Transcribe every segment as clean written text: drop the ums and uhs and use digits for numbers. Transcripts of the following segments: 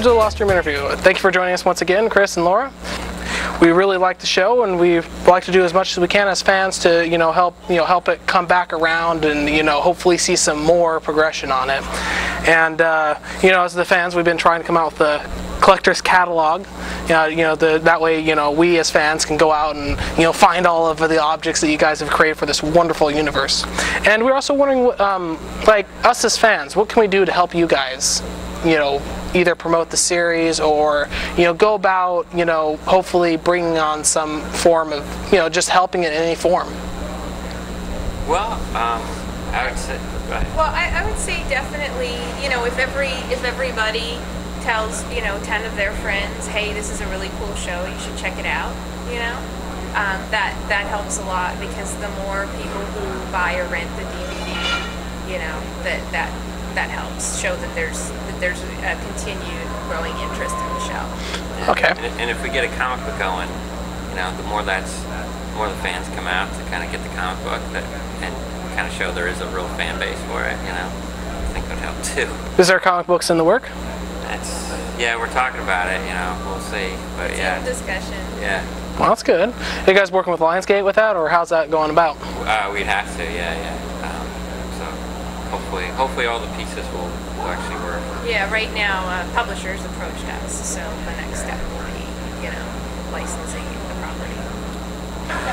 to the Lost Room interview. Thank you for joining us once again, Chris and Laura. We really like the show, and we like to do as much as we can as fans to, help it come back around, and hopefully see some more progression on it. And as the fans, we've been trying to come out with the collector's catalog. That way, we as fans can go out and find all of the objects that you guys have created for this wonderful universe. And we're also wondering, like us as fans, what can we do to help you guys, either promote the series or go about hopefully bringing on some form of just helping in any form. Well, I would say. Well, I would say definitely, if everybody tells 10 of their friends, hey, this is a really cool show, you should check it out. That helps a lot, because the more people who buy or rent the DVD, that helps show that there's a continued growing interest in the show. Okay. And if we get a comic book going, the more the fans come out to kind of get the comic book and kind of show there is a real fan base for it, I think would help too. Is there comic books in the work? Yeah, we're talking about it, we'll see. But yeah. Discussion. Yeah. Well, that's good. Are you guys working with Lionsgate with that, or how's that going about? We'd have to, yeah. So hopefully all the pieces will actually work. Yeah, right now publishers approached us, so the next step will be, licensing the property.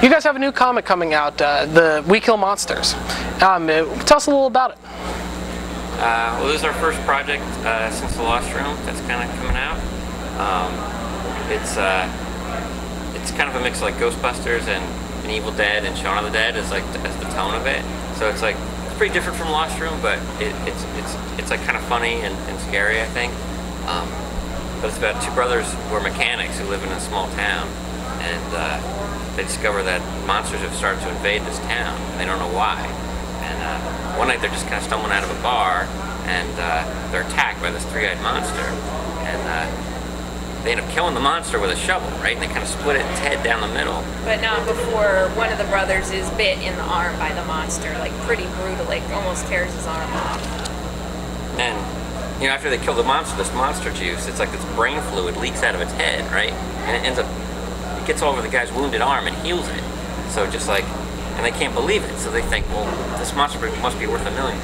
You guys have a new comic coming out, the We Kill Monsters. Tell us a little about it. Well, this is our first project since the Lost Room that's kind of coming out. It's kind of a mix of like Ghostbusters and Evil Dead and Shaun of the Dead as the tone of it. So it's pretty different from Lost Room, but it's like kind of funny and scary, I think. But it's about two brothers who are mechanics who live in a small town, and they discover that monsters have started to invade this town. And they don't know why. And one night they're just kind of stumbling out of a bar, and they're attacked by this three-eyed monster. And they end up killing the monster with a shovel, right? And they kind of split its head down the middle. But not before one of the brothers is bit in the arm by the monster, like pretty brutal, like almost tears his arm off. And after they kill the monster, this monster juice, it's like this brain fluid leaks out of its head, right? And it gets all over the guy's wounded arm and heals it. So just like, and they can't believe it. So they think, well, this monster must be worth $1 million,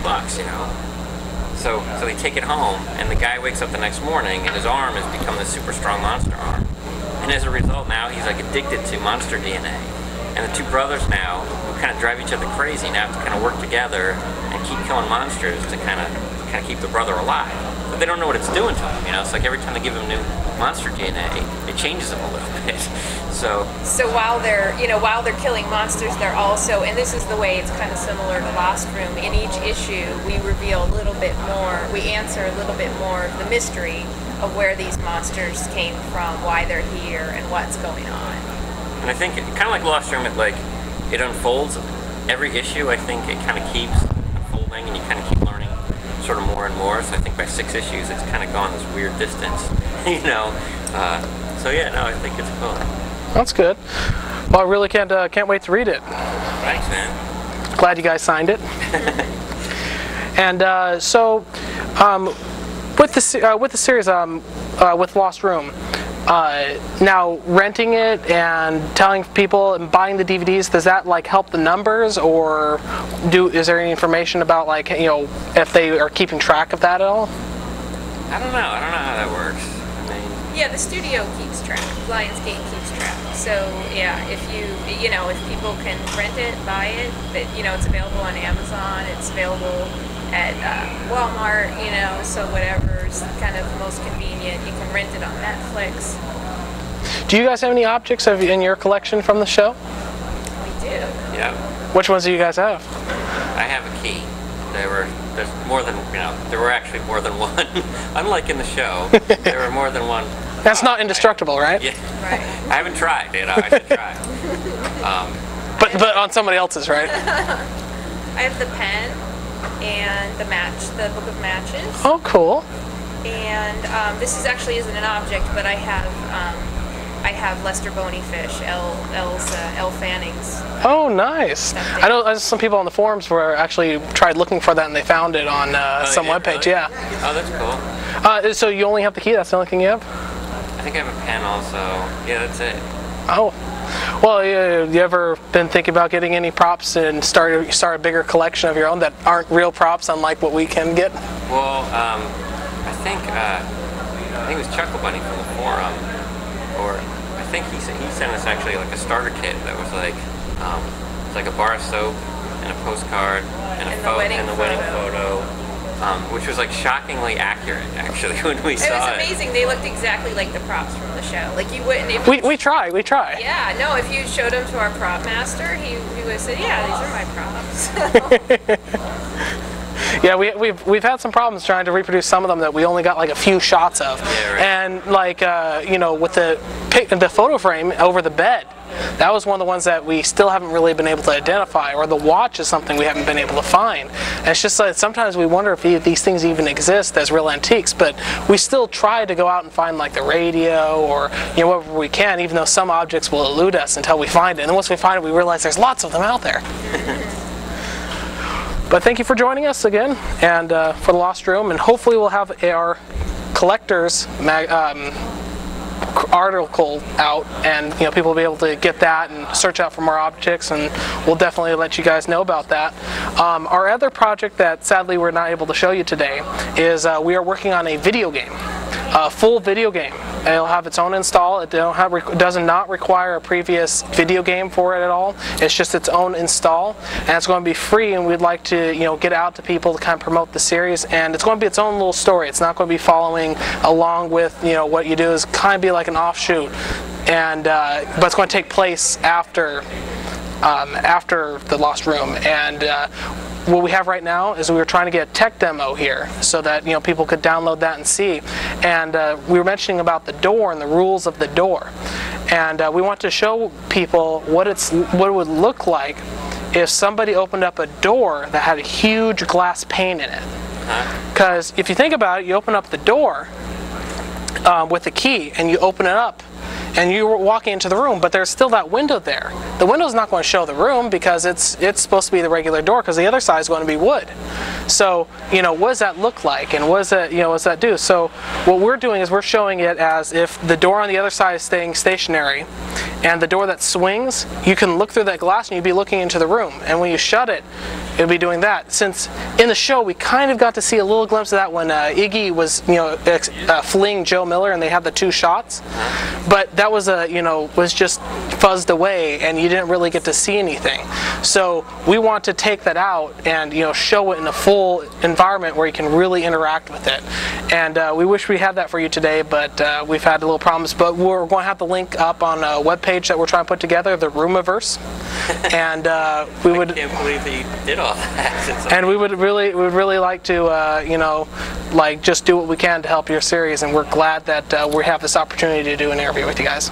So they take it home, and the guy wakes up the next morning, and his arm has become this super strong monster arm. And as a result, now he's like addicted to monster DNA. And the two brothers now, who kind of drive each other crazy, now have to kind of work together and keep killing monsters to kind of keep the brother alive. But they don't know what it's doing to him. It's like every time they give him new monster DNA, it changes him a little bit. So while they're killing monsters, they're also, and this is the way it's kind of similar to Lost Room, in each issue we reveal a little bit more, we answer a little bit more of the mystery of where these monsters came from, why they're here, and what's going on. And I think kind of like Lost Room, it unfolds every issue. I think it kind of keeps unfolding, and you kind of keep learning sort of more and more. So I think by 6 issues it's kind of gone this weird distance, so yeah, no, I think it's cool. That's good. Well, I really can't wait to read it. Thanks, man. Glad you guys signed it. And with the series, with Lost Room, now renting it and telling people and buying the DVDs, does that help the numbers, or is there any information about if they are keeping track of that at all? I don't know how that works. Yeah, the studio keeps track. Lionsgate keeps track. So yeah, if people can rent it, buy it, it's available on Amazon. It's available at Walmart. So whatever's kind of most convenient. You can rent it on Netflix. Do you guys have any objects in your collection from the show? We do. Yeah. Which ones do you guys have? I have a key. There's more than, there were actually more than one. Unlike in the show, there were more than one. That's not indestructible, right? Yeah. Right. I haven't tried, I should try. But on somebody else's, right? I have the pen and the book of matches. Oh, cool. And this actually isn't an object, but I have Lester Bonyfish, Elle Fanning's. Oh, nice. I know some people on the forums were actually tried looking for that, and they found it on some webpage. Really? Yeah. Oh, that's cool. So you only have the key? That's the only thing you have? I think I have a pen also. Yeah, that's it. Oh. Well, you ever been thinking about getting any props and start a bigger collection of your own that aren't real props, unlike what we can get? Well, I think it was Chuckle Bunny from the forum, or I think he sent us actually like a starter kit that was like it's like a bar of soap and a postcard and a wedding photo. Which was like shockingly accurate, actually, when we saw it. It was amazing. They looked exactly like the props from the show. Like you wouldn't. If we try. Yeah, no. If you showed them to our prop master, he would have said, "Yeah, these are my props." Yeah, we've had some problems trying to reproduce some of them that we only got like a few shots of. Yeah, right. And like with the photo frame over the bed. That was one of the ones that we still haven't really been able to identify, or the watch is something we haven't been able to find. And it's just like sometimes we wonder if these things even exist as real antiques, but we still try to go out and find like the radio or whatever we can, even though some objects will elude us until we find it. And then once we find it, we realize there's lots of them out there. But thank you for joining us again, and for the Lost Room, and hopefully we'll have our collectors article out, and people will be able to get that and search out for more objects, and we'll definitely let you guys know about that. Our other project that sadly we're not able to show you today is we are working on a video game, a full video game. It'll have its own install. It does not require a previous video game for it at all. It's just its own install, and it's going to be free, and we'd like to get out to people to kind of promote the series, and it's going to be its own little story. It's not going to be following along with what you do. Is kind of be like an offshoot, and but it's going to take place after the Lost Room. And what we have right now is we were trying to get a tech demo here so that people could download that and see. And we were mentioning about the door and the rules of the door, and we want to show people what it would look like if somebody opened up a door that had a huge glass pane in it. Because if you think about it, you open up the door with the key and you open it up, and you're walking into the room, but there's still that window there. The window's not going to show the room because it's supposed to be the regular door, because the other side is going to be wood. So, what does that look like, and what does that do? So, what we're doing is we're showing it as if the door on the other side is staying stationary, and the door that swings, you can look through that glass and you'd be looking into the room. And when you shut it, it'll be doing that. Since in the show we kind of got to see a little glimpse of that when Iggy was fleeing Joe Miller, and they had the two shots, but that was was just fuzzed away, and you didn't really get to see anything. So we want to take that out and show it in a full environment where you can really interact with it. And we wish we had that for you today, but we've had a little problems. But we're going to have the link up on a webpage that we're trying to put together, the Roomiverse. And we would. I can't believe that you did all that. And we would really like to just do what we can to help your series, and we're glad that we have this opportunity to do an interview with you guys.